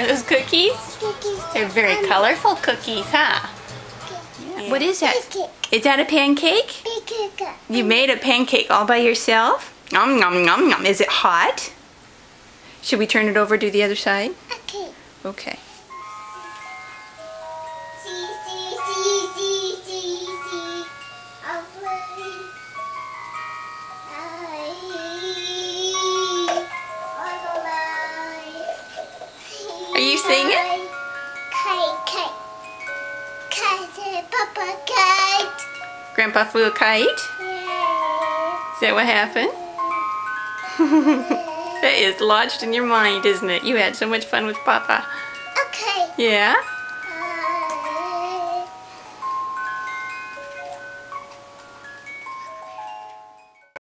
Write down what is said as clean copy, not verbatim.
Are those cookies? They're very colorful cookies, huh? Yeah. What is that? Is that a pancake? You made a pancake all by yourself? Nom nom nom nom. Is it hot? Should we turn it over to the other side? Okay. Okay. Are you singing? Kite. Papa kite. Grandpa flew a kite? Yeah. Is that what happened? That is lodged in your mind, isn't it? You had so much fun with Papa. Okay. Yeah?